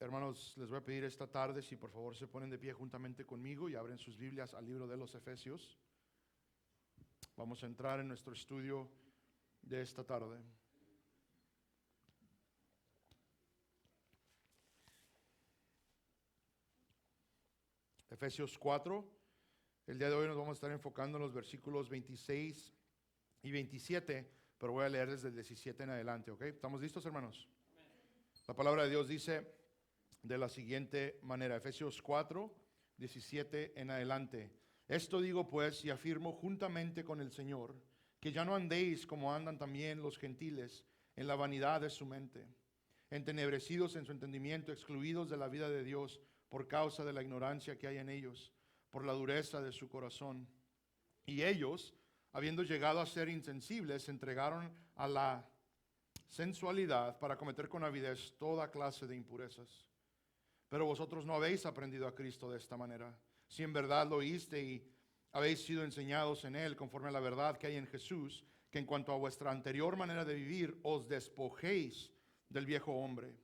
Hermanos, les voy a pedir esta tarde si por favor se ponen de pie juntamente conmigo y abren sus Biblias al libro de los Efesios. Vamos a entrar en nuestro estudio de esta tarde. Efesios 4. El día de hoy nos vamos a estar enfocando en los versículos 26 y 27, pero voy a leer desde el 17 en adelante, ¿ok? ¿Estamos listos, hermanos? La palabra de Dios dice de la siguiente manera, Efesios 4, 17 en adelante. Esto digo pues y afirmo juntamente con el Señor, que ya no andéis como andan también los gentiles en la vanidad de su mente, entenebrecidos en su entendimiento, excluidos de la vida de Dios por causa de la ignorancia que hay en ellos, por la dureza de su corazón. Y ellos, habiendo llegado a ser insensibles, se entregaron a la sensualidad para cometer con avidez toda clase de impurezas. Pero vosotros no habéis aprendido a Cristo de esta manera. Si en verdad lo oíste y habéis sido enseñados en Él conforme a la verdad que hay en Jesús, que en cuanto a vuestra anterior manera de vivir os despojéis del viejo hombre,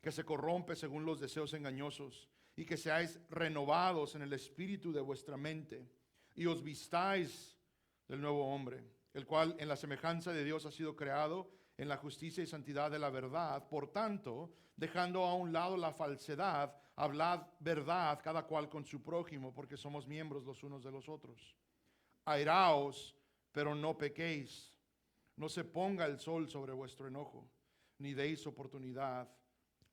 que se corrompe según los deseos engañosos, y que seáis renovados en el espíritu de vuestra mente, y os vistáis del nuevo hombre, el cual en la semejanza de Dios ha sido creado en la justicia y santidad de la verdad. Por tanto, dejando a un lado la falsedad, hablad verdad cada cual con su prójimo, porque somos miembros los unos de los otros. Airaos, pero no pequéis. No se ponga el sol sobre vuestro enojo, ni deis oportunidad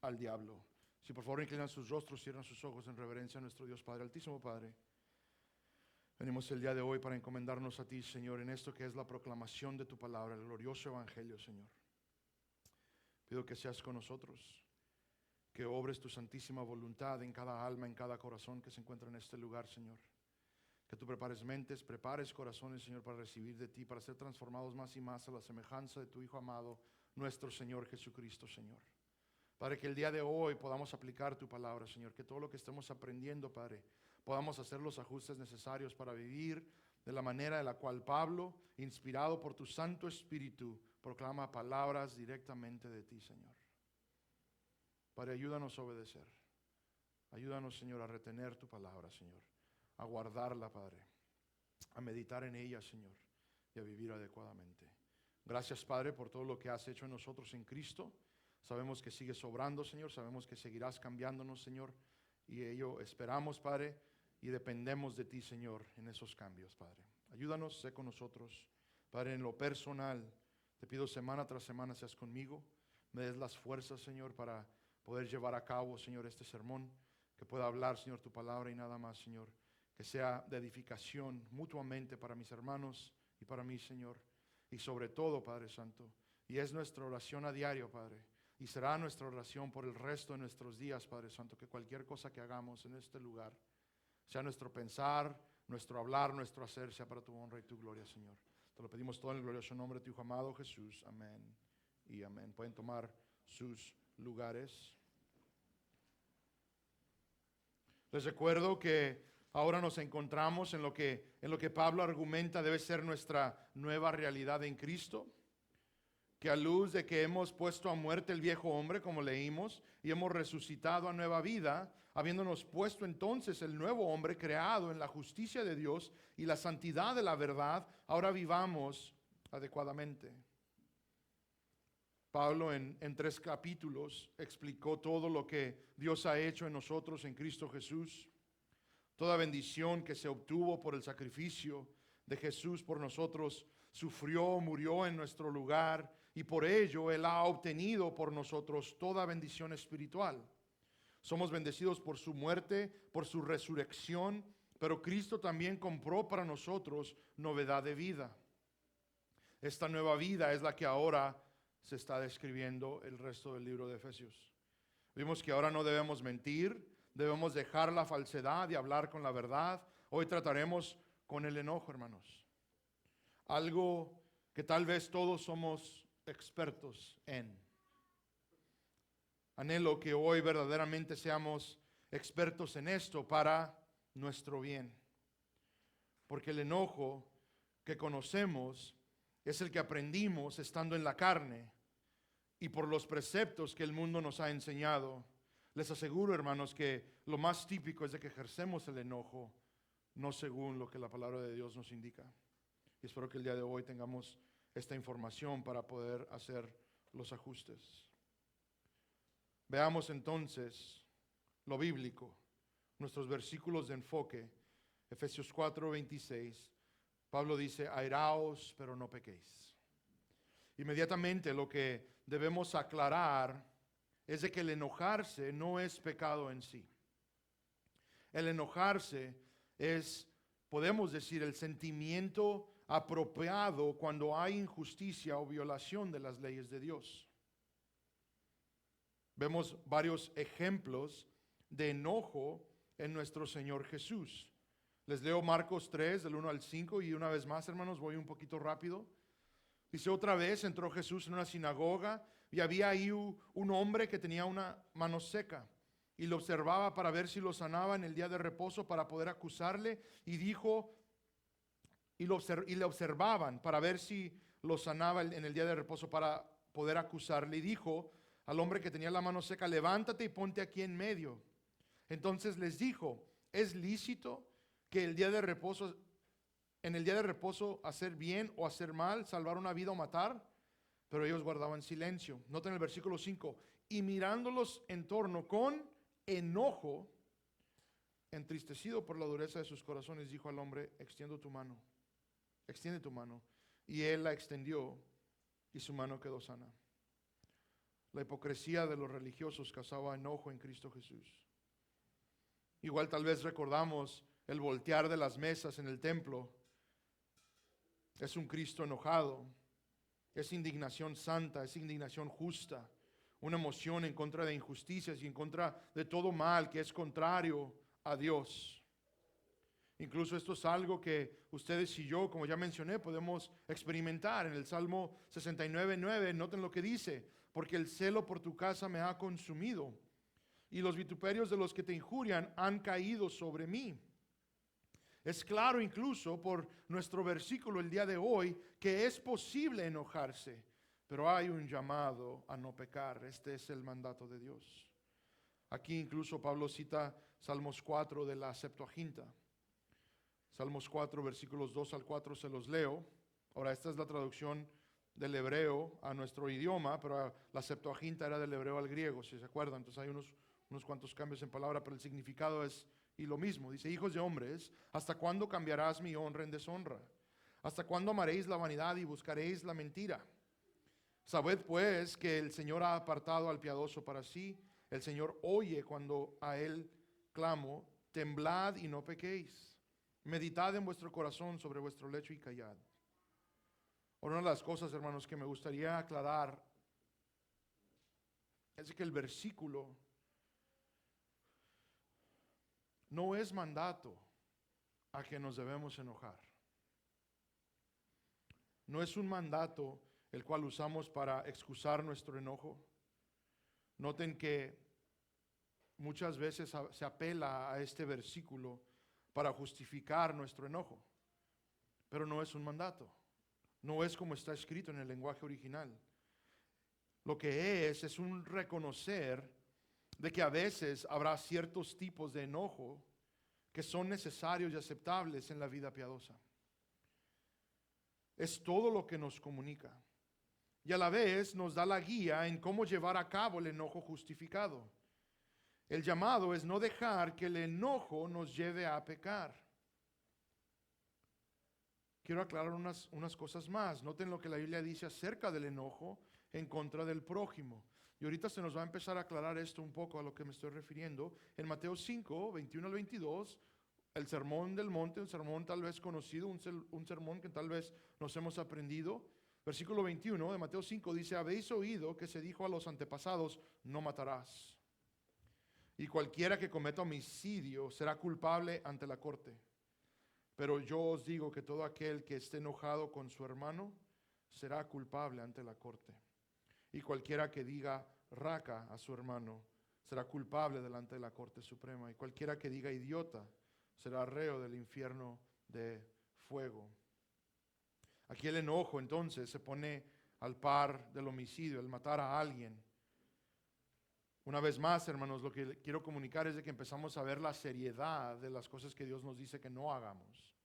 al diablo. Si por favor inclinan sus rostros, cierran sus ojos en reverencia a nuestro Dios Padre. Altísimo Padre, venimos el día de hoy para encomendarnos a ti, Señor, en esto que es la proclamación de tu palabra, el glorioso evangelio, Señor. Pido que seas con nosotros, que obres tu santísima voluntad en cada alma, en cada corazón que se encuentra en este lugar, Señor. Que tú prepares mentes, prepares corazones, Señor, para recibir de ti, para ser transformados más y más a la semejanza de tu Hijo amado, nuestro Señor Jesucristo, Señor. Padre, que el día de hoy podamos aplicar tu palabra, Señor, que todo lo que estemos aprendiendo, Padre, podamos hacer los ajustes necesarios para vivir de la manera de la cual Pablo, inspirado por tu Santo Espíritu, proclama palabras directamente de ti, Señor. Padre, ayúdanos a obedecer. Ayúdanos, Señor, a retener tu palabra, Señor, a guardarla, Padre, a meditar en ella, Señor, y a vivir adecuadamente. Gracias, Padre, por todo lo que has hecho en nosotros en Cristo. Sabemos que sigues obrando, Señor, sabemos que seguirás cambiándonos, Señor, y ello esperamos, Padre, y dependemos de ti, Señor, en esos cambios, Padre. Ayúdanos, sé con nosotros, Padre, en lo personal. Te pido semana tras semana seas conmigo, me des las fuerzas, Señor, para poder llevar a cabo, Señor, este sermón, que pueda hablar, Señor, tu palabra y nada más, Señor, que sea de edificación mutuamente para mis hermanos y para mí, Señor, y sobre todo, Padre Santo, y es nuestra oración a diario, Padre, y será nuestra oración por el resto de nuestros días, Padre Santo, que cualquier cosa que hagamos en este lugar, sea nuestro pensar, nuestro hablar, nuestro hacer, sea para tu honra y tu gloria, Señor. Te lo pedimos todo en el glorioso nombre de tu Hijo amado Jesús. Amén y amén. Pueden tomar sus lugares. Les recuerdo que ahora nos encontramos en lo que Pablo argumenta debe ser nuestra nueva realidad en Cristo. Que a luz de que hemos puesto a muerte el viejo hombre, como leímos, y hemos resucitado a nueva vida, habiéndonos puesto entonces el nuevo hombre creado en la justicia de Dios y la santidad de la verdad, ahora vivamos adecuadamente. Pablo en 3 capítulos explicó todo lo que Dios ha hecho en nosotros en Cristo Jesús, toda bendición que se obtuvo por el sacrificio de Jesús por nosotros, sufrió, murió en nuestro lugar, y por ello Él ha obtenido por nosotros toda bendición espiritual. Somos bendecidos por su muerte, por su resurrección, pero Cristo también compró para nosotros novedad de vida. Esta nueva vida es la que ahora se está describiendo el resto del libro de Efesios. Vimos que ahora no debemos mentir, debemos dejar la falsedad y hablar con la verdad. Hoy trataremos con el enojo, hermanos. Algo que tal vez todos somos expertos en. Anhelo que hoy verdaderamente seamos expertos en esto para nuestro bien. Porque el enojo que conocemos es el que aprendimos estando en la carne y por los preceptos que el mundo nos ha enseñado. Les aseguro, hermanos, que lo más típico es de que ejercemos el enojo no según lo que la palabra de Dios nos indica. Y espero que el día de hoy tengamos esta información para poder hacer los ajustes. Veamos entonces lo bíblico, nuestros versículos de enfoque. Efesios 4:26, Pablo dice, airaos, pero no pequéis. Inmediatamente lo que debemos aclarar es de que el enojarse no es pecado en sí. El enojarse es, podemos decir, el sentimiento apropiado cuando hay injusticia o violación de las leyes de Dios. Vemos varios ejemplos de enojo en nuestro Señor Jesús. Les leo Marcos 3, del 1 al 5, y una vez más, hermanos, voy un poquito rápido. Dice, otra vez entró Jesús en una sinagoga y había ahí un hombre que tenía una mano seca. Y lo observaba para ver si lo sanaba en el día de reposo para poder acusarle. Y dijo, y le observaban para ver si lo sanaba en el día de reposo para poder acusarle. Y dijo al hombre que tenía la mano seca, levántate y ponte aquí en medio. Entonces les dijo, ¿es lícito que en el día de reposo hacer bien o hacer mal, salvar una vida o matar? Pero ellos guardaban silencio. Noten el versículo 5. Y mirándolos en torno con enojo, entristecido por la dureza de sus corazones, dijo al hombre, extiende tu mano. Y él la extendió y su mano quedó sana. La hipocresía de los religiosos causaba enojo en Cristo Jesús. Igual tal vez recordamos el voltear de las mesas en el templo. Es un Cristo enojado. Es indignación santa, es indignación justa. Una emoción en contra de injusticias y en contra de todo mal que es contrario a Dios. Incluso esto es algo que ustedes y yo, como ya mencioné, podemos experimentar. En el Salmo 69:9, noten lo que dice, porque el celo por tu casa me ha consumido y los vituperios de los que te injurian han caído sobre mí. Es claro incluso por nuestro versículo el día de hoy que es posible enojarse, pero hay un llamado a no pecar. Este es el mandato de Dios. Aquí incluso Pablo cita Salmos 4 de la Septuaginta. Salmos 4, versículos 2 al 4 se los leo. Ahora, esta es la traducción del hebreo a nuestro idioma, pero la Septuaginta era del hebreo al griego, si se acuerdan. Entonces hay unos cuantos cambios en palabra, pero el significado es y lo mismo. Dice, hijos de hombres, ¿hasta cuándo cambiarás mi honra en deshonra? ¿Hasta cuándo amaréis la vanidad y buscaréis la mentira? Sabed pues que el Señor ha apartado al piadoso para sí. El Señor oye cuando a Él clamo. Temblad y no pequéis. Meditad en vuestro corazón sobre vuestro lecho y callad. Una de las cosas, hermanos, que me gustaría aclarar es que el versículo no es mandato a que nos debemos enojar. No es un mandato el cual usamos para excusar nuestro enojo. Noten que muchas veces se apela a este versículo para justificar nuestro enojo, pero no es un mandato. No es como está escrito en el lenguaje original. Lo que es un reconocer de que a veces habrá ciertos tipos de enojo que son necesarios y aceptables en la vida piadosa. Es todo lo que nos comunica. Y a la vez nos da la guía en cómo llevar a cabo el enojo justificado. El llamado es no dejar que el enojo nos lleve a pecar. Quiero aclarar unas cosas más. Noten lo que la Biblia dice acerca del enojo en contra del prójimo. Y ahorita se nos va a empezar a aclarar esto un poco a lo que me estoy refiriendo. En Mateo 5, 21 al 22, el sermón del monte, un sermón tal vez conocido, un sermón que tal vez nos hemos aprendido. Versículo 21 de Mateo 5 dice, habéis oído que se dijo a los antepasados, no matarás. Y cualquiera que cometa homicidio será culpable ante la corte. Pero yo os digo que todo aquel que esté enojado con su hermano será culpable ante la corte. Y cualquiera que diga raca a su hermano será culpable delante de la corte suprema. Y cualquiera que diga idiota será reo del infierno de fuego. Aquí el enojo entonces se pone al par del homicidio, el matar a alguien. Una vez más, hermanos, lo que quiero comunicar es de que empezamos a ver la seriedad de las cosas que Dios nos dice que no hagamos.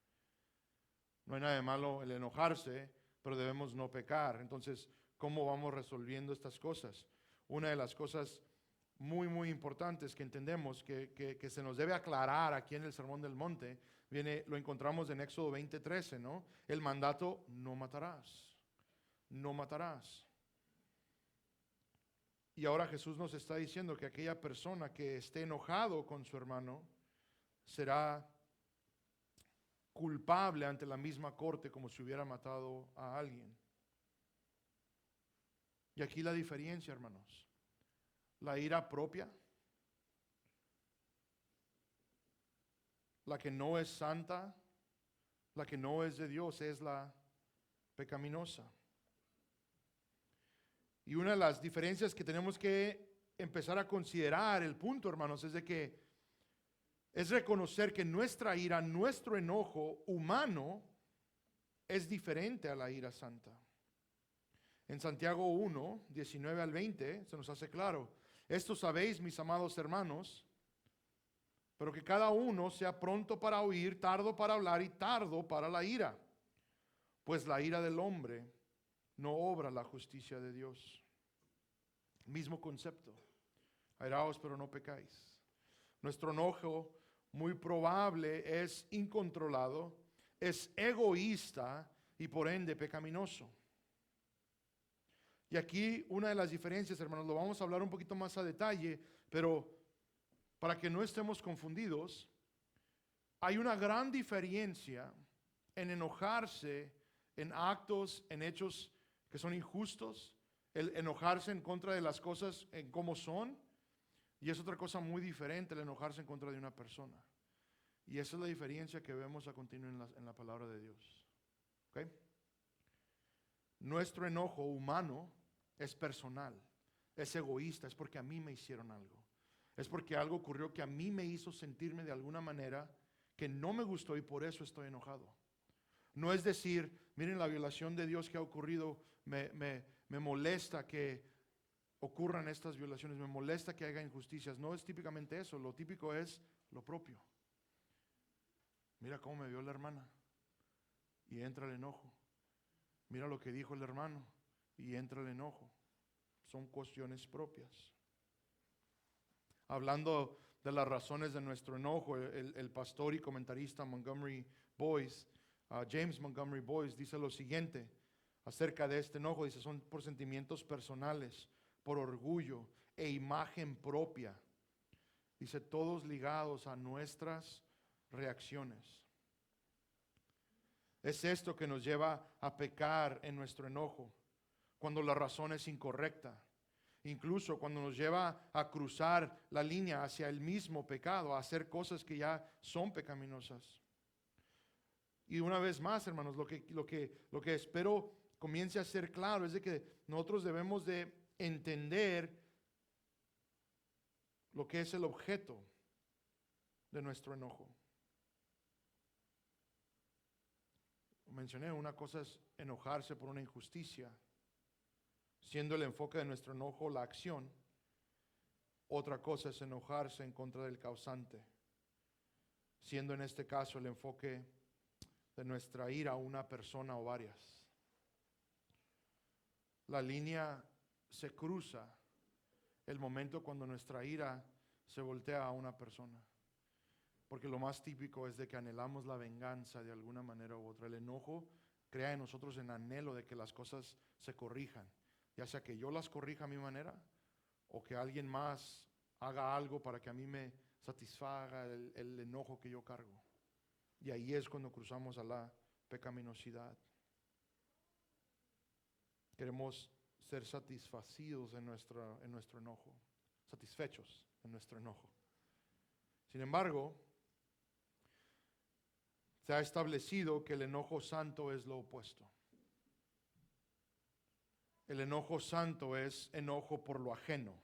No hay nada de malo el enojarse, pero debemos no pecar. Entonces, ¿cómo vamos resolviendo estas cosas? Una de las cosas muy, muy importantes que entendemos que se nos debe aclarar aquí en el Sermón del Monte, lo encontramos en Éxodo 20:13, ¿no? El mandato, no matarás, no matarás. Y ahora Jesús nos está diciendo que aquella persona que esté enojado con su hermano será culpable ante la misma corte como si hubiera matado a alguien. Y aquí la diferencia, hermanos. La ira propia, la que no es santa, la que no es de Dios, es la pecaminosa. Y una de las diferencias que tenemos que empezar a considerar, el punto, hermanos, es de que es reconocer que nuestra ira, nuestro enojo humano es diferente a la ira santa. En Santiago 1, 19 al 20, se nos hace claro: esto sabéis, mis amados hermanos, pero que cada uno sea pronto para oír, tardo para hablar y tardo para la ira, pues la ira del hombre no obra la justicia de Dios. Mismo concepto. Airaos, pero no pecáis. Nuestro enojo muy probable es incontrolado, es egoísta y por ende pecaminoso. Y aquí una de las diferencias, hermanos, lo vamos a hablar un poquito más a detalle, pero para que no estemos confundidos, hay una gran diferencia en enojarse en actos, en hechos que son injustos, el enojarse en contra de las cosas en cómo son, y es otra cosa muy diferente el enojarse en contra de una persona. Y esa es la diferencia que vemos a continuación en la palabra de Dios. ¿Okay? Nuestro enojo humano es personal, es egoísta, es porque a mí me hicieron algo. Es porque algo ocurrió que a mí me hizo sentirme de alguna manera que no me gustó y por eso estoy enojado. No es decir, miren la violación de Dios que ha ocurrido, me molesta que ocurran estas violaciones, me molesta que haya injusticias. No es típicamente eso, lo típico es lo propio. Mira cómo me vio la hermana y entra el enojo. Mira lo que dijo el hermano y entra el enojo. Son cuestiones propias. Hablando de las razones de nuestro enojo, el pastor y comentarista Montgomery Boyce, James Montgomery Boyce, dice lo siguiente acerca de este enojo. Dice, son por sentimientos personales, por orgullo e imagen propia. Dice, todos ligados a nuestras reacciones. Es esto que nos lleva a pecar en nuestro enojo, cuando la razón es incorrecta. Incluso cuando nos lleva a cruzar la línea hacia el mismo pecado, a hacer cosas que ya son pecaminosas. Y una vez más, hermanos, lo que espero comience a ser claro es de que nosotros debemos de entender lo que es el objeto de nuestro enojo. Mencioné, una cosa es enojarse por una injusticia, siendo el enfoque de nuestro enojo la acción. Otra cosa es enojarse en contra del causante, siendo en este caso el enfoque de nuestra ira una persona o varias. La línea se cruza el momento cuando nuestra ira se voltea a una persona. Porque lo más típico es de que anhelamos la venganza de alguna manera u otra. El enojo crea en nosotros el anhelo de que las cosas se corrijan. Ya sea que yo las corrija a mi manera o que alguien más haga algo para que a mí me satisfaga el enojo que yo cargo. Y ahí es cuando cruzamos a la pecaminosidad. Queremos ser satisfacidos en nuestro enojo, satisfechos en nuestro enojo. Sin embargo, se ha establecido que el enojo santo es lo opuesto. El enojo santo es enojo por lo ajeno,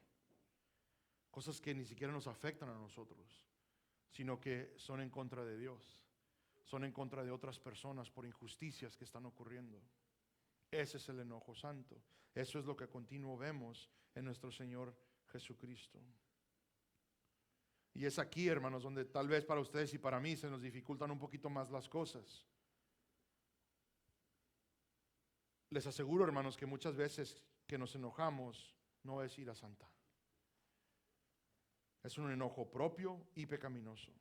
cosas que ni siquiera nos afectan a nosotros, sino que son en contra de Dios, son en contra de otras personas por injusticias que están ocurriendo. Ese es el enojo santo. Eso es lo que a continuo vemos en nuestro Señor Jesucristo. Y es aquí, hermanos, donde tal vez para ustedes y para mí se nos dificultan un poquito más las cosas. Les aseguro, hermanos, que muchas veces que nos enojamos no es ira santa. Es un enojo propio y pecaminoso.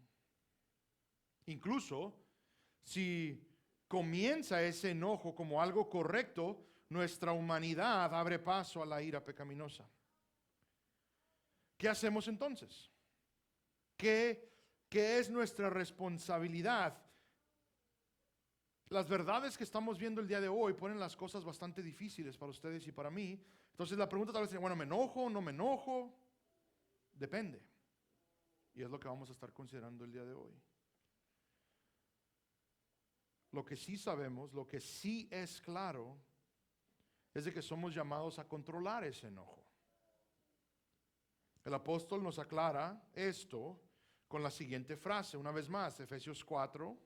Incluso si comienza ese enojo como algo correcto, nuestra humanidad abre paso a la ira pecaminosa. ¿Qué hacemos entonces? ¿Qué es nuestra responsabilidad? Las verdades que estamos viendo el día de hoy ponen las cosas bastante difíciles para ustedes y para mí. Entonces la pregunta tal vez es, bueno, ¿me enojo o no me enojo? Depende. Y es lo que vamos a estar considerando el día de hoy. Lo que sí sabemos, lo que sí es claro, es de que somos llamados a controlar ese enojo. El apóstol nos aclara esto con la siguiente frase, una vez más, Efesios 4,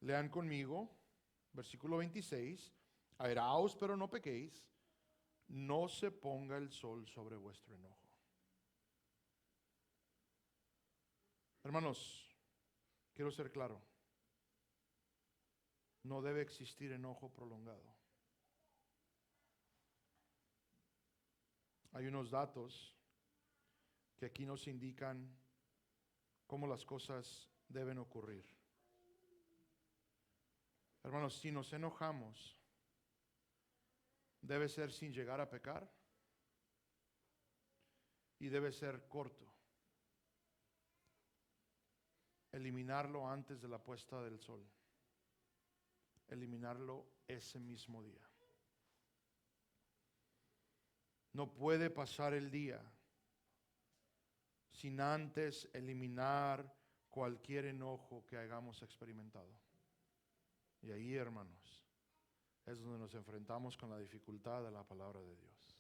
lean conmigo, versículo 26, airaos pero no pequéis, no se ponga el sol sobre vuestro enojo. Hermanos, quiero ser claro, no debe existir enojo prolongado. Hay unos datos que aquí nos indican cómo las cosas deben ocurrir. Hermanos, si nos enojamos, debe ser sin llegar a pecar y debe ser corto. Eliminarlo antes de la puesta del sol. Eliminarlo ese mismo día. No puede pasar el día sin antes eliminar cualquier enojo que hayamos experimentado. Y ahí, hermanos, es donde nos enfrentamos con la dificultad de la palabra de Dios.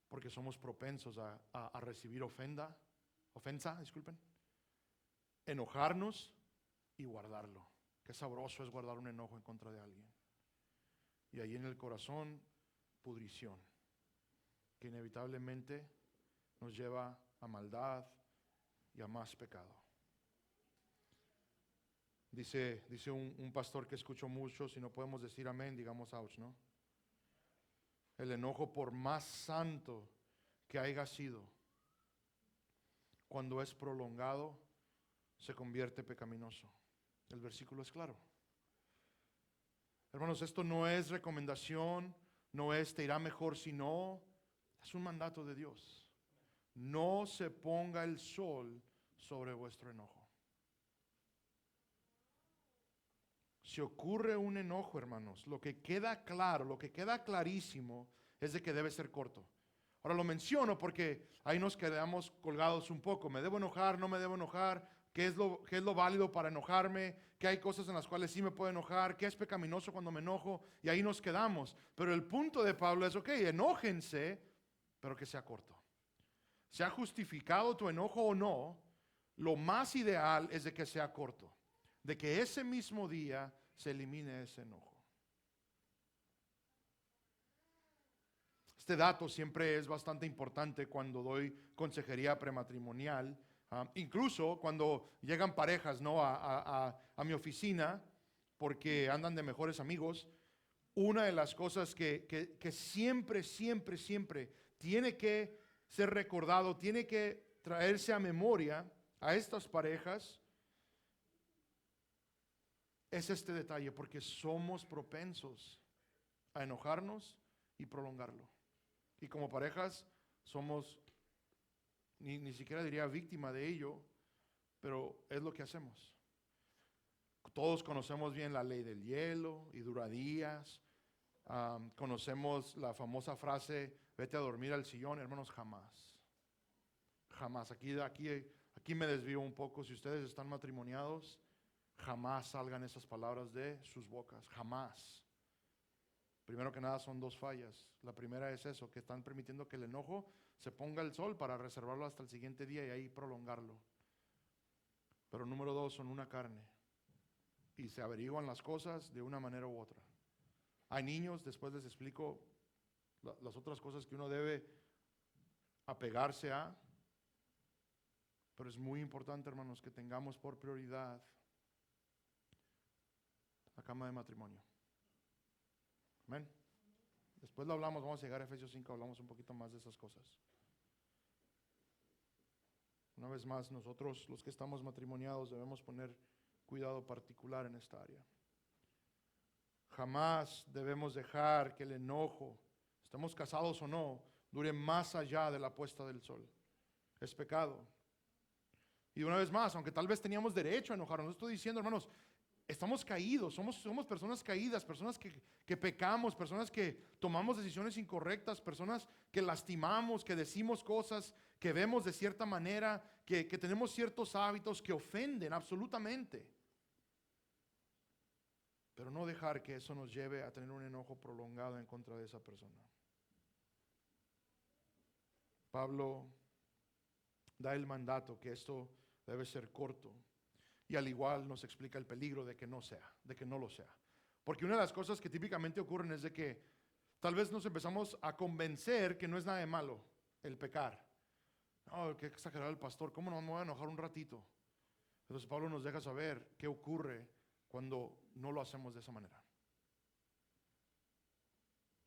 Porque somos propensos a recibir ofensa, enojarnos y guardarlo. Qué sabroso es guardar un enojo en contra de alguien. Y ahí en el corazón, pudrición, que inevitablemente nos lleva a maldad y a más pecado. Dice un pastor que escucho mucho, si no podemos decir amén, digamos ouch, ¿no? El enojo, por más santo que haya sido, cuando es prolongado, se convierte pecaminoso. El versículo es claro. Hermanos, esto no es recomendación, no es te irá mejor si no, es un mandato de Dios. No se ponga el sol sobre vuestro enojo. Si ocurre un enojo, hermanos, lo que queda claro, lo que queda clarísimo es de que debe ser corto. Ahora lo menciono porque ahí nos quedamos colgados un poco. ¿Me debo enojar? ¿No me debo enojar? ¿Qué es lo válido para enojarme? ¿Qué hay cosas en las cuales sí me puedo enojar? ¿Qué es pecaminoso cuando me enojo? Y ahí nos quedamos. Pero el punto de Pablo es, ok, enójense, pero que sea corto. Sea justificado tu enojo o no, lo más ideal es de que sea corto. De que ese mismo día se elimine ese enojo. Este dato siempre es bastante importante cuando doy consejería prematrimonial. Incluso cuando llegan parejas, ¿no?, a mi oficina porque andan de mejores amigos, una de las cosas que siempre tiene que ser recordado, tiene que traerse a memoria a estas parejas, es este detalle, porque somos propensos a enojarnos y prolongarlo. Y como parejas somos, ni siquiera diría víctima de ello, pero es lo que hacemos. Todos conocemos bien la ley del hielo y dura días. Conocemos la famosa frase, vete a dormir al sillón. Hermanos, jamás. Jamás. Aquí me desvío un poco. Si ustedes están matrimoniados, jamás salgan esas palabras de sus bocas. Jamás. Primero que nada son dos fallas. La primera es eso, que están permitiendo que el enojo se ponga el sol para reservarlo hasta el siguiente día y ahí prolongarlo. Pero número dos, son una carne. Y se averiguan las cosas de una manera u otra. Hay niños, después les explico las otras cosas que uno debe apegarse a, pero es muy importante, hermanos, que tengamos por prioridad la cama de matrimonio. Amén. Después lo hablamos, vamos a llegar a Efesios 5, hablamos un poquito más de esas cosas. Una vez más, nosotros los que estamos matrimoniados debemos poner cuidado particular en esta área. Jamás debemos dejar que el enojo, estemos casados o no, dure más allá de la puesta del sol. Es pecado. Y una vez más, aunque tal vez teníamos derecho a enojarnos, no estoy diciendo, hermanos, estamos caídos, somos personas caídas, personas que pecamos, personas que tomamos decisiones incorrectas, personas que lastimamos, que decimos cosas, que vemos de cierta manera, que tenemos ciertos hábitos que ofenden absolutamente. Pero no dejar que eso nos lleve a tener un enojo prolongado en contra de esa persona. Pablo da el mandato que esto debe ser corto. Y al igual nos explica el peligro de que no lo sea. Porque una de las cosas que típicamente ocurren es de que tal vez nos empezamos a convencer que no es nada de malo el pecar. No, qué exagerado el pastor, ¿cómo no me voy a enojar un ratito? Entonces Pablo nos deja saber qué ocurre cuando no lo hacemos de esa manera.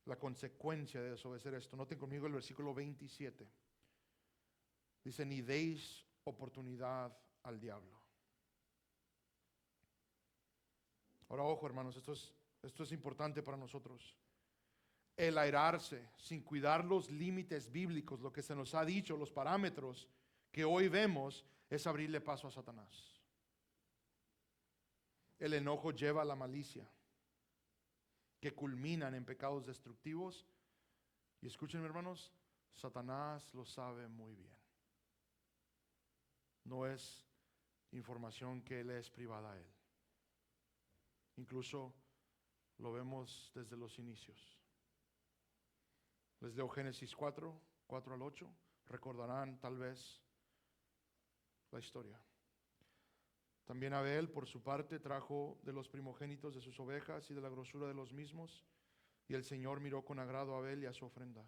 La consecuencia de desobedecer esto. Noten conmigo el versículo 27. Dice, ni deis oportunidad al diablo. Ahora, ojo, hermanos, esto es importante para nosotros. El airarse sin cuidar los límites bíblicos, lo que se nos ha dicho, los parámetros que hoy vemos, es abrirle paso a Satanás. El enojo lleva a la malicia, que culminan en pecados destructivos. Y escúchenme, hermanos, Satanás lo sabe muy bien. No es información que le es privada a él. Incluso lo vemos desde los inicios. Les leo Génesis 4 al 8. Recordarán tal vez la historia. También Abel, por su parte, trajo de los primogénitos de sus ovejas y de la grosura de los mismos. Y el Señor miró con agrado a Abel y a su ofrenda.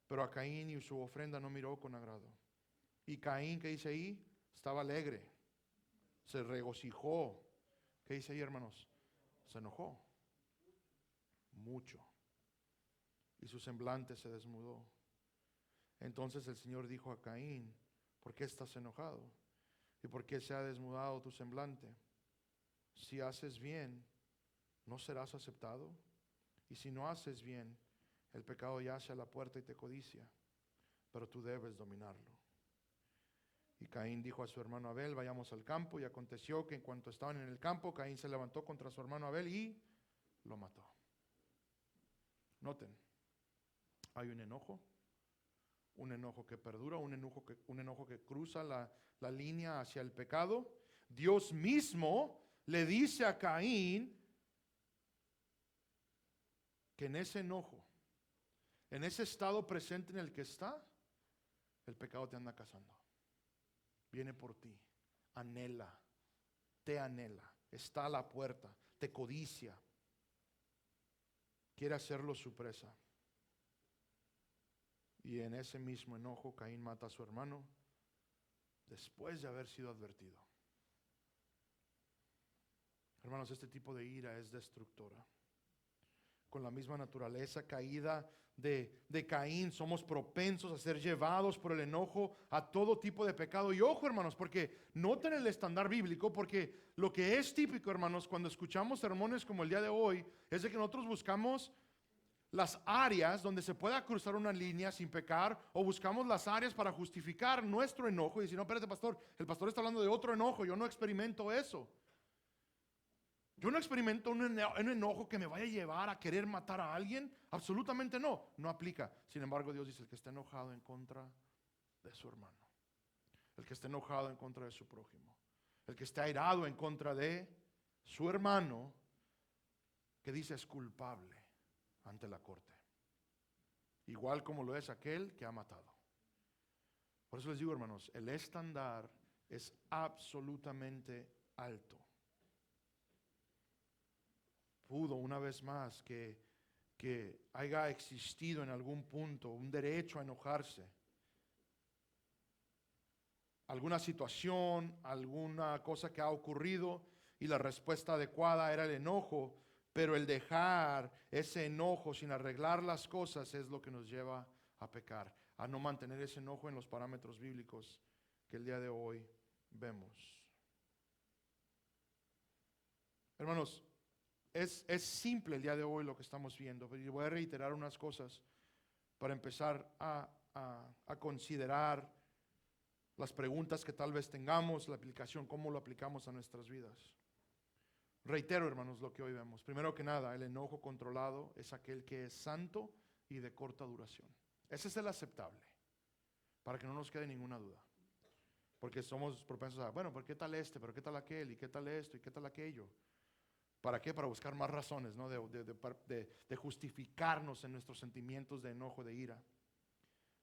Pero a Caín y su ofrenda no miró con agrado. Y Caín, ¿qué dice ahí? Estaba alegre. Se regocijó. ¿Qué dice ahí, hermanos? Se enojó mucho y su semblante se desnudó. Entonces el Señor dijo a Caín, ¿por qué estás enojado? ¿Y por qué se ha desnudado tu semblante? Si haces bien, ¿no serás aceptado? Y si no haces bien, el pecado yace a la puerta y te codicia, pero tú debes dominarlo. Y Caín dijo a su hermano Abel, vayamos al campo. Y aconteció que en cuanto estaban en el campo, Caín se levantó contra su hermano Abel y lo mató. Noten, hay un enojo que perdura, un enojo que cruza la línea hacia el pecado. Dios mismo le dice a Caín que en ese enojo, en ese estado presente en el que está, el pecado te anda cazando. Viene por ti, anhela, está a la puerta, te codicia, quiere hacerlo su presa. Y en ese mismo enojo, Caín mata a su hermano después de haber sido advertido. Hermanos, este tipo de ira es destructora. Con la misma naturaleza caída de Caín, somos propensos a ser llevados por el enojo a todo tipo de pecado. Y ojo, hermanos, porque noten el estándar bíblico, porque lo que es típico, hermanos, cuando escuchamos sermones como el día de hoy, es de que nosotros buscamos las áreas donde se pueda cruzar una línea sin pecar, o buscamos las áreas para justificar nuestro enojo y decir, no, espérate, pastor, el pastor está hablando de otro enojo, yo no experimento eso. Yo no experimento un enojo que me vaya a llevar a querer matar a alguien. Absolutamente no, no aplica. Sin embargo, Dios dice, el que está enojado en contra de su hermano, el que está enojado en contra de su prójimo, el que está airado en contra de su hermano, que dice es culpable ante la corte, igual como lo es aquel que ha matado. Por eso les digo, hermanos, el estándar es absolutamente alto. Pudo una vez más que haya existido en algún punto un derecho a enojarse, alguna situación, alguna cosa que ha ocurrido y la respuesta adecuada era el enojo, pero el dejar ese enojo sin arreglar las cosas es lo que nos lleva a pecar, a no mantener ese enojo en los parámetros bíblicos que el día de hoy vemos. Hermanos, es simple el día de hoy lo que estamos viendo, pero voy a reiterar unas cosas para empezar a considerar las preguntas que tal vez tengamos, la aplicación, cómo lo aplicamos a nuestras vidas. Reitero, hermanos, lo que hoy vemos. Primero que nada, el enojo controlado es aquel que es santo y de corta duración. Ese es el aceptable, para que no nos quede ninguna duda. Porque somos propensos a, bueno, ¿por qué tal este? ¿Pero qué tal aquel? ¿Y qué tal esto? ¿Y qué tal aquello? ¿Para qué? Para buscar más razones, ¿no? de justificarnos en nuestros sentimientos de enojo, de ira.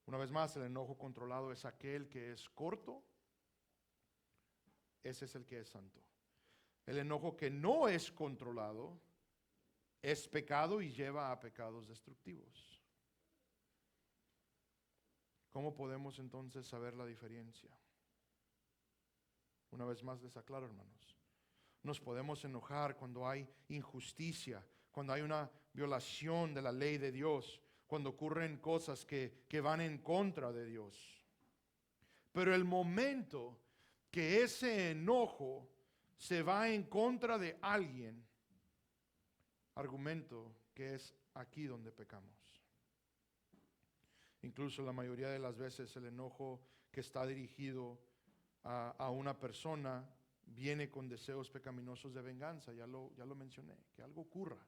Una vez más, el enojo controlado es aquel que es corto. Ese es el que es santo. El enojo que no es controlado es pecado y lleva a pecados destructivos. ¿Cómo podemos entonces saber la diferencia? Una vez más les aclaro, hermanos. Nos podemos enojar cuando hay injusticia, cuando hay una violación de la ley de Dios, cuando ocurren cosas que van en contra de Dios. Pero el momento que ese enojo se va en contra de alguien, argumento que es aquí donde pecamos. Incluso la mayoría de las veces el enojo que está dirigido a una persona viene con deseos pecaminosos de venganza, ya lo mencioné, que algo ocurra,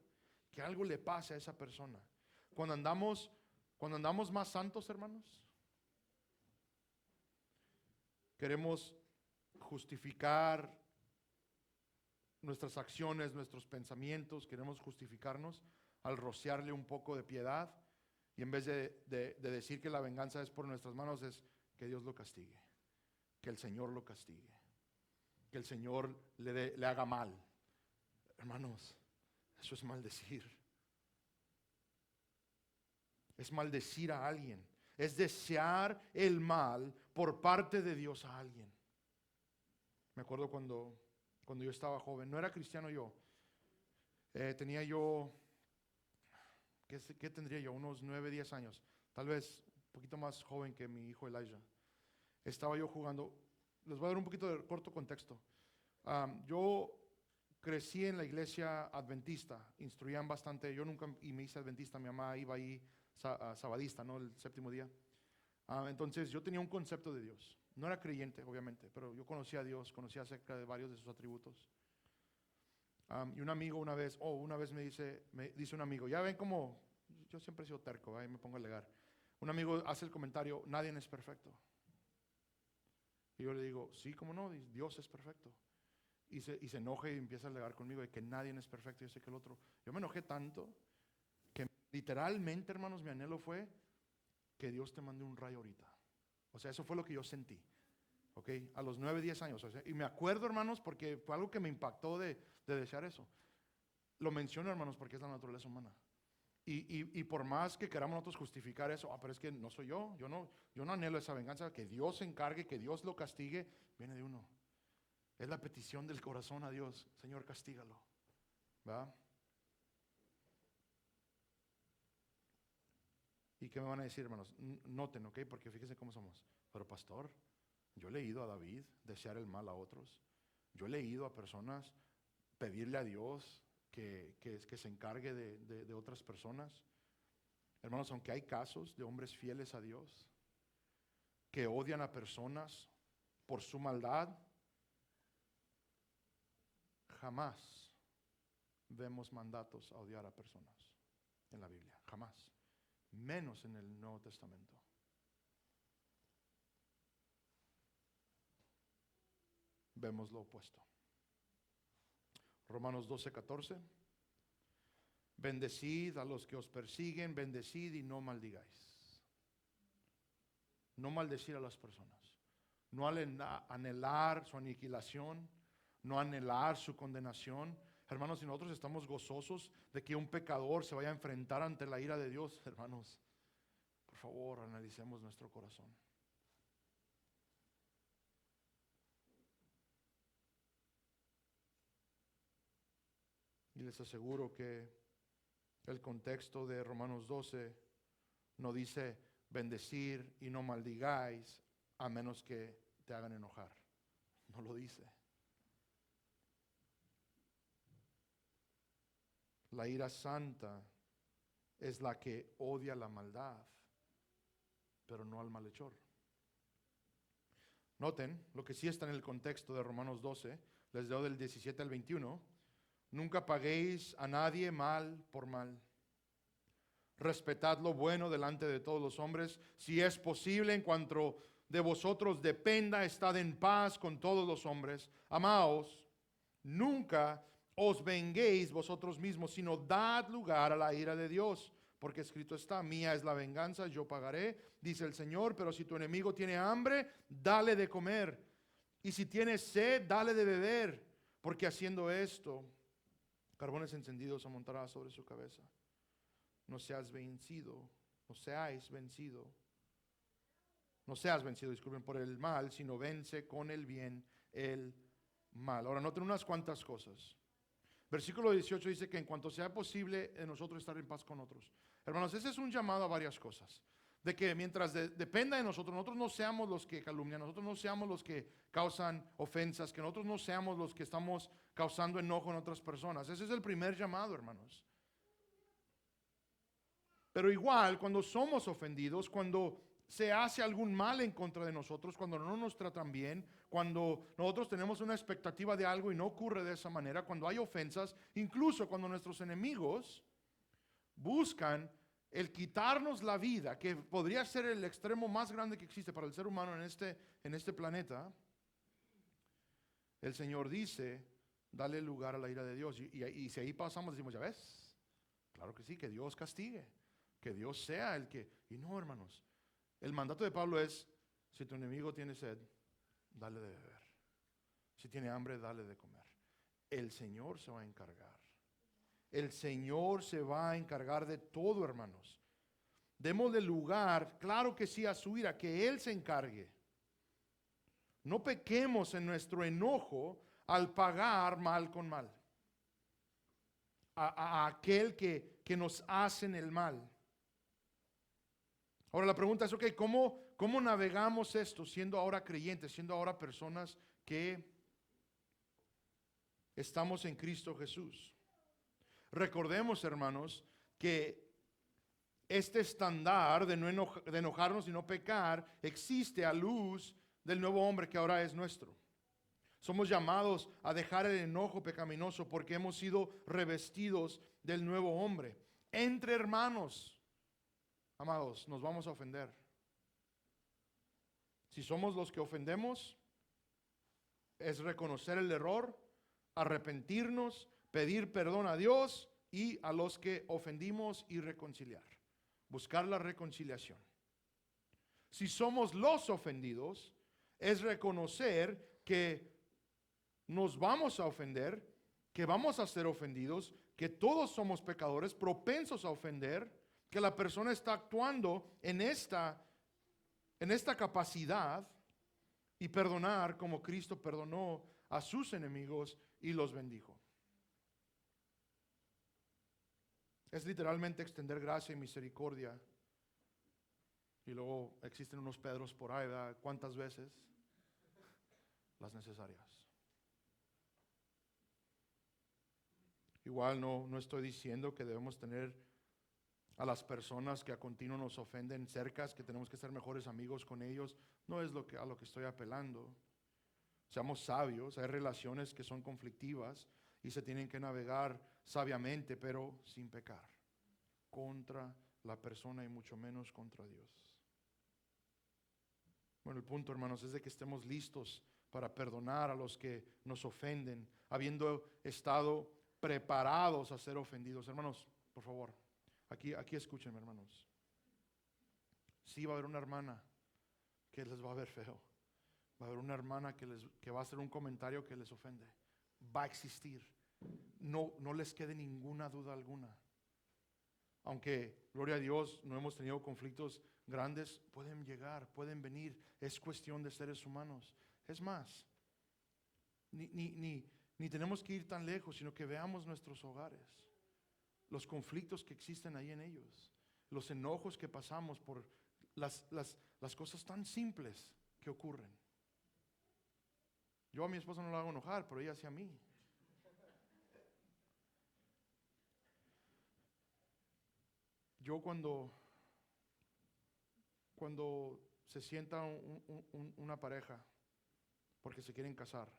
que algo le pase a esa persona. Cuando andamos más santos, hermanos, queremos justificar nuestras acciones, nuestros pensamientos, queremos justificarnos al rociarle un poco de piedad, y en vez de decir que la venganza es por nuestras manos, es que Dios lo castigue, que el Señor lo castigue, que el Señor le haga mal. Hermanos, eso es maldecir. Es maldecir a alguien. Es desear el mal por parte de Dios a alguien. Me acuerdo cuando yo estaba joven, no era cristiano yo. Tenía yo, ¿qué tendría yo? Unos 9, 10 años. Tal vez un poquito más joven que mi hijo Elijah. Estaba yo jugando. Les voy a dar un poquito de corto contexto. Yo crecí en la iglesia adventista, instruían bastante, yo nunca y me hice adventista, mi mamá iba ahí sabadista, ¿no? El séptimo día. Entonces yo tenía un concepto de Dios, no era creyente obviamente, pero yo conocía a Dios, conocía acerca de varios de sus atributos. Y un amigo una vez me dice un amigo, ya ven cómo, yo siempre he sido terco, ahí me pongo a alegar. Un amigo hace el comentario, nadie es perfecto. Y yo le digo, sí, ¿cómo no? Dios es perfecto. Y se enoja y empieza a alegar conmigo de que nadie es perfecto, yo sé que el otro. Yo me enojé tanto que literalmente, hermanos, mi anhelo fue que Dios te mande un rayo ahorita. O sea, eso fue lo que yo sentí. ¿Ok? A los 9, 10 años. O sea, y me acuerdo, hermanos, porque fue algo que me impactó de desear eso. Lo menciono, hermanos, porque es la naturaleza humana. Y por más que queramos nosotros justificar eso, pero es que no soy yo no anhelo esa venganza, que Dios se encargue, que Dios lo castigue, viene de uno. Es la petición del corazón a Dios, Señor, castígalo. ¿Verdad? ¿Y qué me van a decir, hermanos? Noten, ¿ok? Porque fíjense cómo somos. Pero pastor, yo he leído a David desear el mal a otros. Yo he leído a personas pedirle a Dios que se encargue de otras personas. Hermanos, aunque hay casos de hombres fieles a Dios que odian a personas por su maldad, jamás vemos mandatos a odiar a personas en la Biblia, jamás, menos en el Nuevo Testamento. Vemos lo opuesto. Romanos 12:14. Bendecid a los que os persiguen, bendecid y no maldigáis. No maldecir a las personas, no anhelar su aniquilación, no anhelar su condenación. Hermanos, si nosotros estamos gozosos de que un pecador se vaya a enfrentar ante la ira de Dios, hermanos, por favor, analicemos nuestro corazón. Y les aseguro que el contexto de Romanos 12 no dice bendecir y no maldigáis a menos que te hagan enojar. No lo dice. La ira santa es la que odia la maldad, pero no al malhechor. Noten lo que sí está en el contexto de Romanos 12, les leo del 17 al 21. Nunca paguéis a nadie mal por mal. Respetad lo bueno delante de todos los hombres. Si es posible, en cuanto de vosotros dependa, estad en paz con todos los hombres. Amaos, nunca os venguéis vosotros mismos, sino dad lugar a la ira de Dios. Porque escrito está, mía es la venganza, yo pagaré, dice el Señor. Pero si tu enemigo tiene hambre, dale de comer. Y si tiene sed, dale de beber. Porque haciendo esto, carbones encendidos amontará sobre su cabeza. No seas vencido, no seáis vencido. No seas vencido, disculpen, por el mal, sino vence con el bien el mal. Ahora noten unas cuantas cosas. Versículo 18 dice que en cuanto sea posible en nosotros estar en paz con otros. Hermanos, ese es un llamado a varias cosas. De que mientras dependa de nosotros no seamos los que calumnian, nosotros no seamos los que causan ofensas, que nosotros no seamos los que estamos causando enojo en otras personas. Ese es el primer llamado, hermanos. Pero igual, cuando somos ofendidos, cuando se hace algún mal en contra de nosotros, cuando no nos tratan bien, cuando nosotros tenemos una expectativa de algo y no ocurre de esa manera, cuando hay ofensas, incluso cuando nuestros enemigos buscan el quitarnos la vida, que podría ser el extremo más grande que existe para el ser humano en este planeta, el Señor dice, dale lugar a la ira de Dios. Y si ahí pasamos, decimos, ¿ya ves? Claro que sí, que Dios castigue, que Dios sea el que... Y no, hermanos, el mandato de Pablo es, si tu enemigo tiene sed, dale de beber. Si tiene hambre, dale de comer. El Señor se va a encargar. El Señor se va a encargar de todo, hermanos. Démosle lugar, claro que sí, a su ira, que Él se encargue. No pequemos en nuestro enojo al pagar mal con mal. A aquel que nos hacen el mal. Ahora la pregunta es, ok, ¿cómo navegamos esto siendo ahora creyentes, siendo ahora personas que estamos en Cristo Jesús? Recordemos, hermanos, que este estándar de de enojarnos y no pecar existe a luz del nuevo hombre que ahora es nuestro. Somos llamados a dejar el enojo pecaminoso porque hemos sido revestidos del nuevo hombre. Entre hermanos, amados, nos vamos a ofender. Si somos los que ofendemos, es reconocer el error, arrepentirnos, pedir perdón a Dios y a los que ofendimos y reconciliar. Buscar la reconciliación. Si somos los ofendidos, es reconocer que nos vamos a ofender, que vamos a ser ofendidos, que todos somos pecadores, propensos a ofender, que la persona está actuando en esta capacidad y perdonar como Cristo perdonó a sus enemigos y los bendijo. Es literalmente extender gracia y misericordia. Y luego existen unos Pedros por ahí, ¿verdad? ¿Cuántas veces? Las necesarias. Igual no estoy diciendo que debemos tener a las personas que a continuo nos ofenden cercas, que tenemos que ser mejores amigos con ellos. No es a lo que estoy apelando. Seamos sabios, hay relaciones que son conflictivas y se tienen que navegar sabiamente, pero sin pecar contra la persona y mucho menos contra Dios. Bueno, el punto, hermanos, es de que estemos listos para perdonar a los que nos ofenden, habiendo estado preparados a ser ofendidos. Hermanos, por favor, aquí escúchenme, hermanos. Sí va a haber una hermana que les va a ver feo. Va a haber una hermana que va a hacer un comentario que les ofende. Va a existir. No les quede ninguna duda alguna. Aunque, gloria a Dios, no hemos tenido conflictos grandes, pueden llegar, pueden venir. Es cuestión de seres humanos. Es más, Ni tenemos que ir tan lejos, sino que veamos nuestros hogares, los conflictos que existen ahí en ellos, los enojos que pasamos por las cosas tan simples que ocurren. Yo a mi esposa no la hago enojar, pero ella sí a mí. Yo cuando se sienta una pareja porque se quieren casar,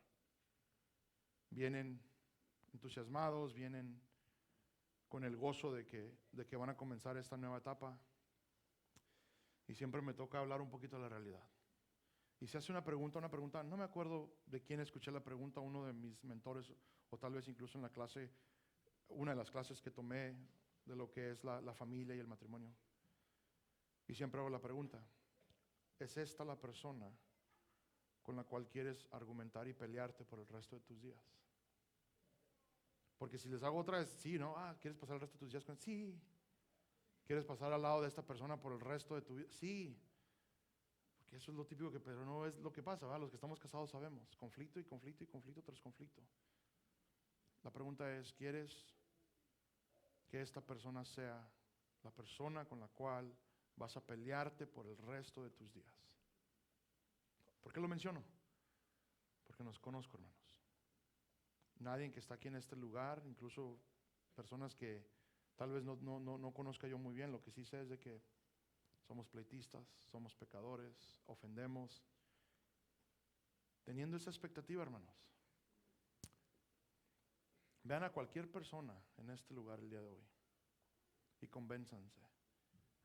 vienen entusiasmados, vienen con el gozo de que van a comenzar esta nueva etapa, y siempre me toca hablar un poquito de la realidad. Y se hace una pregunta, no me acuerdo de quién escuché la pregunta, uno de mis mentores, o tal vez incluso en la clase, una de las clases que tomé de lo que es la familia y el matrimonio. Y siempre hago la pregunta, ¿es esta la persona con la cual quieres argumentar y pelearte por el resto de tus días? Porque si les hago otra vez, sí, ¿no? ¿Quieres pasar el resto de tus días con él? Sí. ¿Quieres pasar al lado de esta persona por el resto de tu vida? Sí. Porque eso es lo típico, pero no es lo que pasa, ¿verdad? Los que estamos casados sabemos, conflicto y conflicto y conflicto tras conflicto. La pregunta es, ¿quieres que esta persona sea la persona con la cual vas a pelearte por el resto de tus días? ¿Por qué lo menciono? Porque nos conozco, hermanos. Nadie que está aquí en este lugar, incluso personas que tal vez no conozca yo muy bien, lo que sí sé es de que somos pleitistas, somos pecadores, ofendemos. Teniendo esa expectativa, hermanos, vean a cualquier persona en este lugar el día de hoy y convénzanse,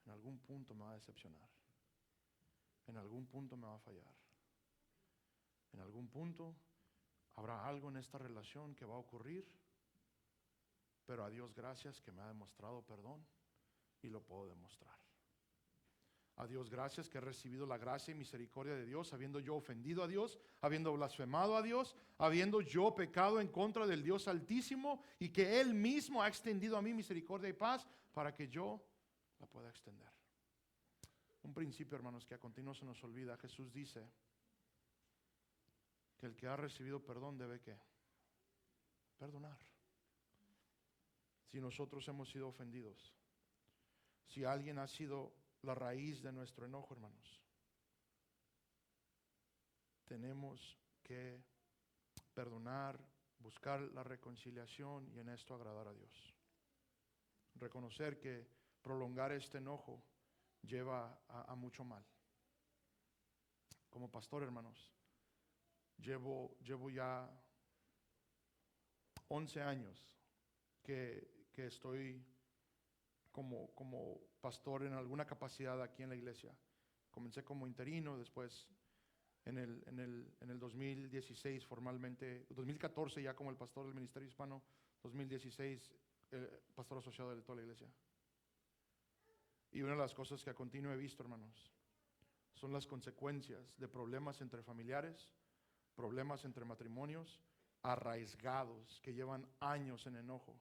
en algún punto me va a decepcionar, en algún punto me va a fallar, en algún punto habrá algo en esta relación que va a ocurrir, pero a Dios gracias que me ha demostrado perdón y lo puedo demostrar. A Dios gracias que he recibido la gracia y misericordia de Dios, habiendo yo ofendido a Dios, habiendo blasfemado a Dios, habiendo yo pecado en contra del Dios Altísimo, y que Él mismo ha extendido a mí misericordia y paz para que yo la pueda extender. Un principio, hermanos, que a continuo se nos olvida. Jesús dice que el que ha recibido perdón debe ¿qué? Perdonar. Si nosotros hemos sido ofendidos, si alguien ha sido la raíz de nuestro enojo, hermanos, tenemos que perdonar, buscar la reconciliación y en esto agradar a Dios. Reconocer que prolongar este enojo lleva a mucho mal. Como pastor, hermanos, llevo ya 11 años que estoy como pastor en alguna capacidad aquí en la iglesia. Comencé como interino, después en el 2016 formalmente, 2014 ya como el pastor del Ministerio Hispano, 2016 pastor asociado de toda la iglesia. Y una de las cosas que a continuo he visto, hermanos, son las consecuencias de problemas entre familiares, problemas entre matrimonios, arraigados, que llevan años en enojo,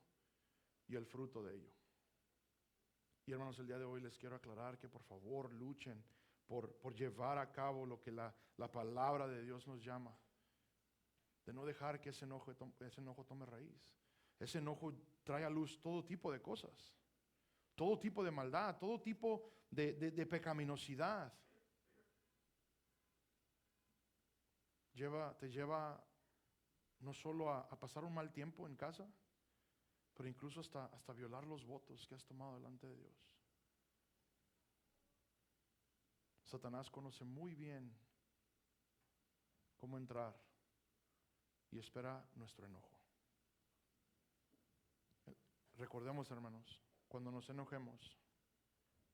y el fruto de ello. Y hermanos, el día de hoy les quiero aclarar que por favor luchen por llevar a cabo lo que la palabra de Dios nos llama, de no dejar que ese enojo tome raíz. Ese enojo trae a luz todo tipo de cosas, todo tipo de maldad, todo tipo de pecaminosidad. Te lleva no solo a pasar un mal tiempo en casa, pero incluso hasta violar los votos que has tomado delante de Dios. Satanás conoce muy bien cómo entrar y espera nuestro enojo. Recordemos, hermanos, cuando nos enojemos,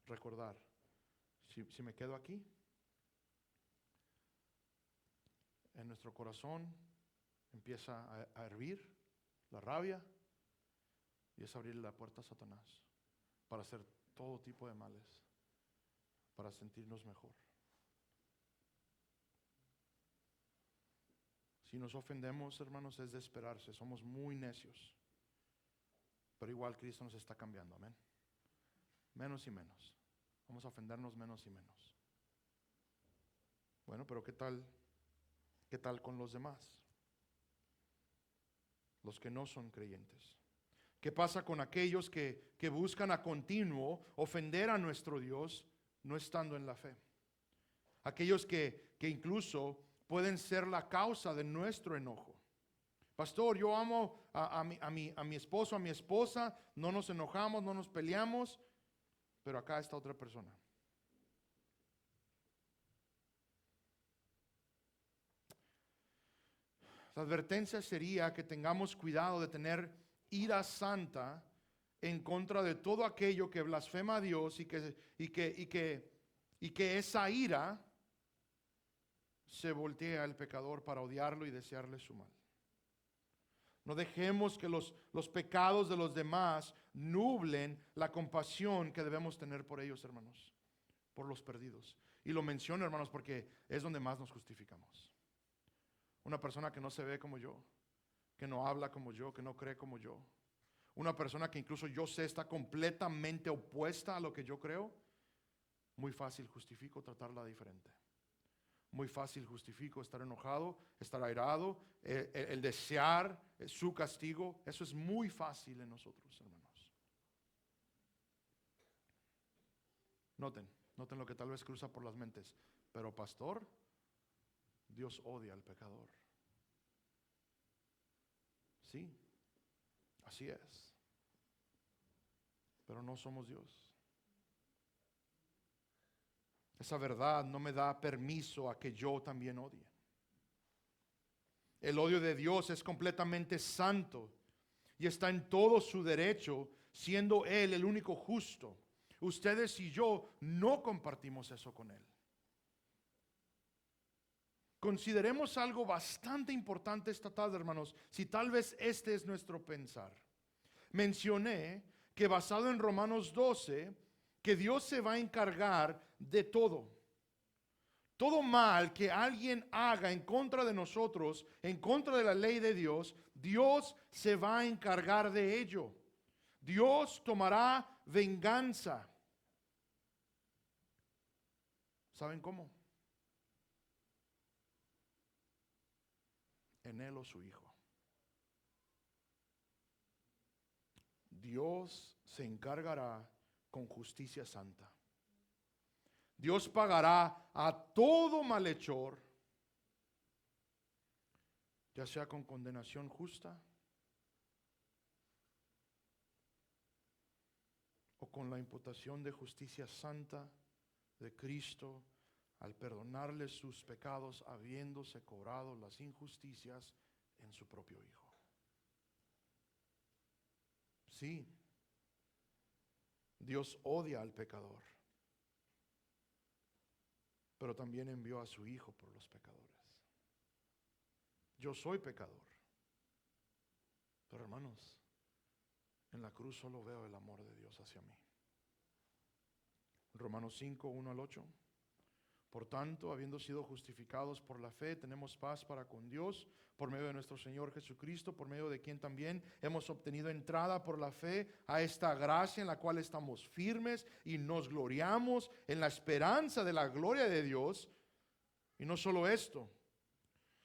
recordar, si me quedo aquí, en nuestro corazón empieza a hervir la rabia, y es abrirle la puerta a Satanás para hacer todo tipo de males, para sentirnos mejor. Si nos ofendemos, hermanos, es de esperarse, somos muy necios, pero igual Cristo nos está cambiando, amén. Menos y menos, vamos a ofendernos menos y menos. Bueno, pero ¿qué tal con los demás? los que no son creyentes? ¿Qué pasa con aquellos que buscan a continuo ofender a nuestro Dios no estando en la fe? Aquellos que incluso pueden ser la causa de nuestro enojo. Pastor, yo amo a mi esposo, a mi esposa, no nos enojamos, no nos peleamos, pero acá está otra persona. La advertencia sería que tengamos cuidado de tener ira santa en contra de todo aquello que blasfema a Dios y que esa ira se voltee al pecador para odiarlo y desearle su mal. No dejemos que los pecados de los demás nublen la compasión que debemos tener por ellos, hermanos, por los perdidos. Y lo menciono, hermanos, porque es donde más nos justificamos. Una persona que no se ve como yo, que no habla como yo, que no cree como yo. Una persona que incluso yo sé está completamente opuesta a lo que yo creo. Muy fácil justifico tratarla diferente. Muy fácil justifico estar enojado, estar airado, el desear su castigo. Eso es muy fácil en nosotros, hermanos. Noten lo que tal vez cruza por las mentes. Pero pastor, Dios odia al pecador. Sí, así es. Pero no somos Dios. Esa verdad no me da permiso a que yo también odie. El odio de Dios es completamente santo y está en todo su derecho, siendo Él el único justo. Ustedes y yo no compartimos eso con Él. Consideremos algo bastante importante esta tarde, hermanos, si tal vez este es nuestro pensar. Mencioné que basado en Romanos 12, que Dios se va a encargar de todo. Todo mal que alguien haga en contra de nosotros, en contra de la ley de Dios, Dios se va a encargar de ello. Dios tomará venganza. ¿Saben cómo? En Él o su Hijo. Dios se encargará con justicia santa. Dios pagará a todo malhechor, ya sea con condenación justa o con la imputación de justicia santa de Cristo al perdonarle sus pecados, habiéndose cobrado las injusticias en su propio Hijo. Sí, Dios odia al pecador, pero también envió a su Hijo por los pecadores. Yo soy pecador, pero hermanos, en la cruz solo veo el amor de Dios hacia mí. Romanos 5, 1 al 8. Por tanto, habiendo sido justificados por la fe, tenemos paz para con Dios por medio de nuestro Señor Jesucristo, por medio de quien también hemos obtenido entrada por la fe a esta gracia en la cual estamos firmes y nos gloriamos en la esperanza de la gloria de Dios. Y no solo esto,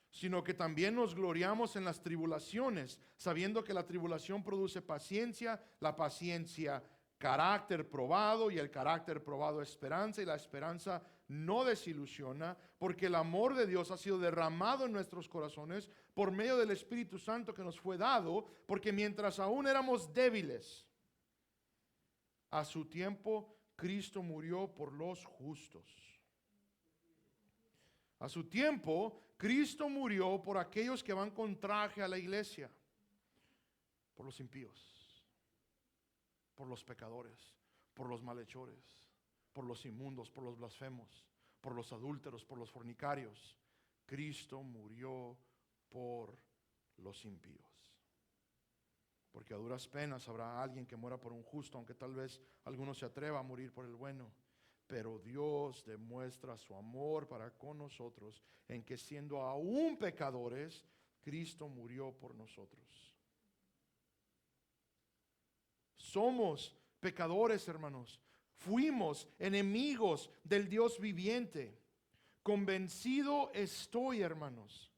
sino que también nos gloriamos en las tribulaciones, sabiendo que la tribulación produce paciencia, la paciencia carácter probado, y el carácter probado esperanza, y la esperanza no desilusiona, porque el amor de Dios ha sido derramado en nuestros corazones por medio del Espíritu Santo que nos fue dado, porque mientras aún éramos débiles, a su tiempo Cristo murió por los justos. A su tiempo Cristo murió por aquellos que van con traje a la iglesia, por los impíos, por los pecadores, por los malhechores, por los inmundos, por los blasfemos, por los adúlteros, por los fornicarios. Cristo murió por los impíos. Porque a duras penas habrá alguien que muera por un justo, aunque tal vez alguno se atreva a morir por el bueno. Pero Dios demuestra su amor para con nosotros en que siendo aún pecadores, Cristo murió por nosotros. Somos pecadores, hermanos. Fuimos enemigos del Dios viviente. Convencido estoy, hermanos,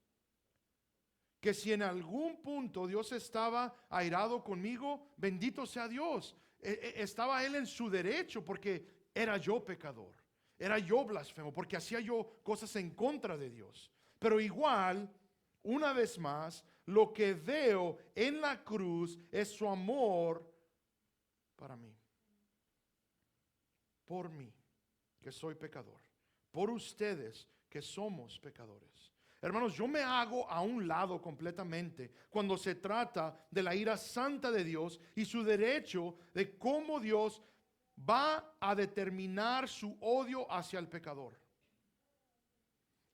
que si en algún punto Dios estaba airado conmigo, bendito sea Dios. Estaba Él en su derecho porque era yo pecador, era yo blasfemo, porque hacía yo cosas en contra de Dios. Pero igual, una vez más, lo que veo en la cruz es su amor para mí, por mí, que soy pecador, por ustedes que somos pecadores. Hermanos, yo me hago a un lado completamente cuando se trata de la ira santa de Dios y su derecho de cómo Dios va a determinar su odio hacia el pecador.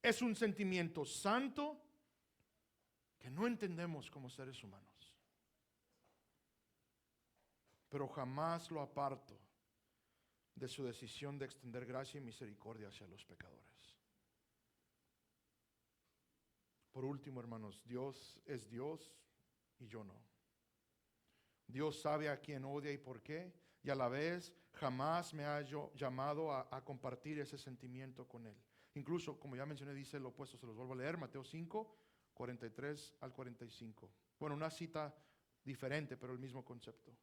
Es un sentimiento santo que no entendemos como seres humanos, pero jamás lo aparto de su decisión de extender gracia y misericordia hacia los pecadores. Por último, hermanos, Dios es Dios y yo no. Dios sabe a quién odia y por qué, y a la vez jamás me ha llamado a compartir ese sentimiento con Él. Incluso, como ya mencioné, dice lo opuesto, se los vuelvo a leer, Mateo 5, 43 al 45. Bueno, una cita diferente, pero el mismo concepto.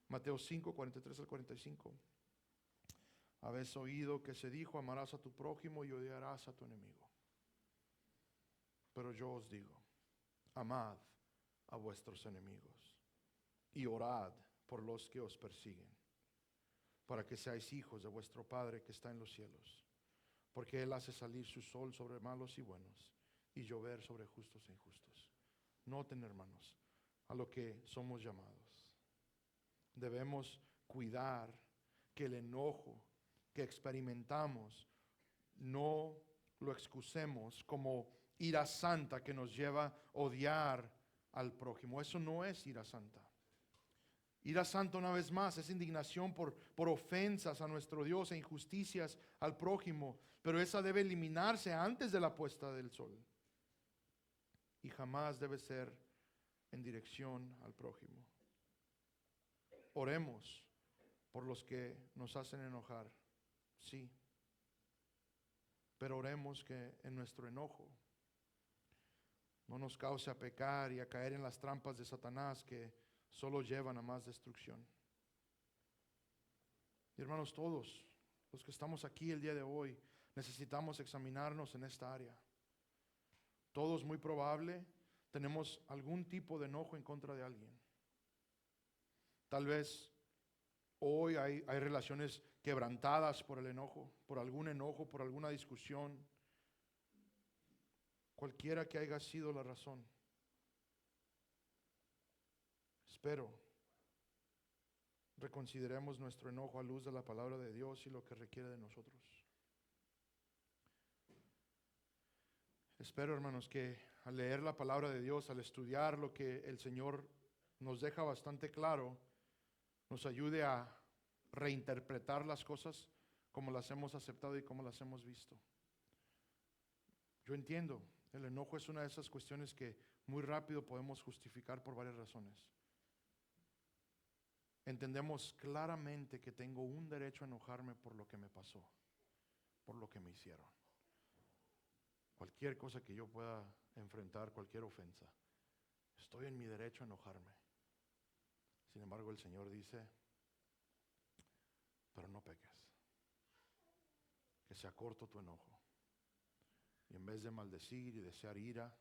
Mateo 5, 43 al 45. Habéis oído que se dijo, amarás a tu prójimo y odiarás a tu enemigo. Pero yo os digo, amad a vuestros enemigos y orad por los que os persiguen, para que seáis hijos de vuestro Padre que está en los cielos, porque Él hace salir su sol sobre malos y buenos y llover sobre justos e injustos. Noten, hermanos, a lo que somos llamados. Debemos cuidar que el enojo que experimentamos no lo excusemos como ira santa que nos lleva a odiar al prójimo. Eso no es ira santa. Ira santa, una vez más, es indignación por ofensas a nuestro Dios e injusticias al prójimo, pero esa debe eliminarse antes de la puesta del sol y jamás debe ser en dirección al prójimo. Oremos por los que nos hacen enojar, sí, pero oremos que en nuestro enojo no nos cause a pecar y a caer en las trampas de Satanás que solo llevan a más destrucción. Y hermanos, todos los que estamos aquí el día de hoy necesitamos examinarnos en esta área. Todos, muy probable, tenemos algún tipo de enojo en contra de alguien. Tal vez hoy hay relaciones quebrantadas por el enojo, por alguna discusión, cualquiera que haya sido la razón. Espero reconsideremos nuestro enojo a luz de la palabra de Dios y lo que requiere de nosotros. Espero, hermanos, que al leer la palabra de Dios, al estudiar lo que el Señor nos deja bastante claro, nos ayude a reinterpretar las cosas como las hemos aceptado y como las hemos visto. Yo entiendo, el enojo es una de esas cuestiones que muy rápido podemos justificar por varias razones. Entendemos claramente que tengo un derecho a enojarme por lo que me pasó, por lo que me hicieron. Cualquier cosa que yo pueda enfrentar, cualquier ofensa, estoy en mi derecho a enojarme. Sin embargo, el Señor dice, pero no peques, que sea corto tu enojo. Y en vez de maldecir y desear ira,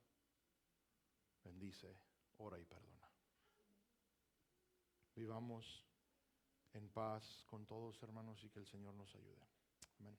bendice, ora y perdona. Vivamos en paz con todos, hermanos, y que el Señor nos ayude. Amén.